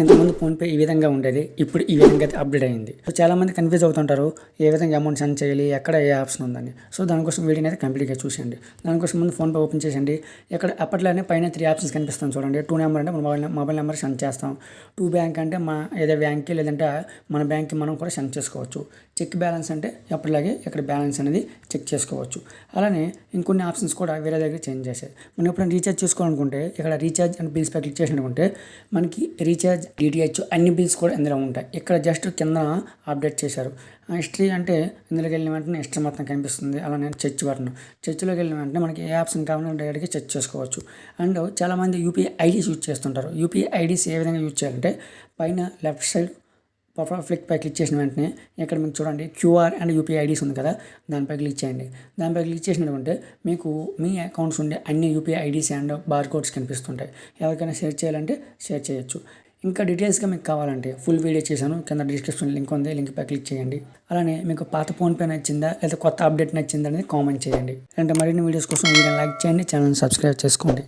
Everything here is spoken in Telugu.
ఇంతకుముందు ఫోన్పే ఈ విధంగా ఉండేది, ఇప్పుడు ఈ విధంగా అయితే అప్డేట్ అయింది. సో చాలామంది కన్ఫ్యూజ్ అవుతుంటారు, ఏ విధంగా అమౌంట్ సెండ్ చేయాలి, ఎక్కడ ఏ ఆప్షన్ ఉందని. సో దానికోసం వీడియోని అయితే కంప్లీట్గా చూసేయండి. దానికోసం ముందు ఫోన్పే ఓపెన్ చేసేయండి. ఇక్కడ అప్పట్లోనే పైన 3 ఆప్షన్స్ కనిపిస్తాను చూడండి. 2 నెంబర్ అంటే మొబైల్ నెంబర్ సెండ్ చేస్తాం. 2 బ్యాంక్ అంటే ఏదో బ్యాంక్కి లేదంటే మన బ్యాంక్కి మనం కూడా సెండ్ చేసుకోవచ్చు. చెక్ బ్యాలెన్స్ అంటే ఎప్పటిలాగే ఇక్కడ బ్యాలెన్స్ అనేది చెక్ చేసుకోవచ్చు. అలానే ఇంకొన్ని ఆప్షన్స్ కూడా వేరే దగ్గర చేంజ్ చేశారు. మనం ఎప్పుడైనా రీఛార్జ్ చేసుకోవాలనుకుంటే ఇక్కడ రీఛార్జ్ అండ్ బిల్స్ పై క్లిక్ చేసినట్టుకుంటే మనకి రీఛార్జ్, డిటిహెచ్ అన్ని బిల్స్ కూడా ఇందులో ఉంటాయి. ఇక్కడ జస్ట్ కింద అప్డేట్ చేశారు. హిస్టరీ అంటే ఇందులోకి వెళ్ళిన వెంటనే హిస్టరీ మొత్తం కనిపిస్తుంది. అలానే చర్చ్ బటన్, చర్చ్లోకి వెళ్ళిన వెంటనే మనకి ఏ ఆప్షన్ కావాలో డైరెక్ట్గా చెక్ చేసుకోవచ్చు. అండ్ చాలామంది యూపీఐ ఐడీస్ యూజ్ చేస్తుంటారు. యూపీఐ ఐడీస్ ఏ విధంగా యూజ్ చేయాలంటే పైన లెఫ్ట్ సైడ్ ఫ్లిక్ పై క్లిక్ చేసిన వెంటనే ఇక్కడ మీకు చూడండి క్యూఆర్ అండ్ యూపీఐ ఐడీస్ ఉంది కదా, దానిపై క్లిక్ చేయండి. దానిపై క్లిక్ చేసినటువంటి మీకు మీ అకౌంట్స్ ఉండే అన్ని UPI IDs and bar codes కనిపిస్తుంటాయి. ఎవరికైనా షేర్ చేయాలంటే షేర్ చేయొచ్చు. ఇంకా డీటెయిల్స్గా మీకు కావాలంటే ఫుల్ వీడియో చేశాను, కింద డిస్క్రిప్షన్ లింక్ ఉంది, లింక్పై క్లిక్ చేయండి. అలానే మీకు పాత ఫోన్పే నచ్చిందా లేదా కొత్త అప్డేట్ నచ్చిందా అనేది కామెంట్ చేయండి. అంటే మరిన్ని వీడియోస్ కోసం వీడియోని లైక్ చేయండి, ఛానల్ని సబ్స్క్రైబ్ చేసుకోండి.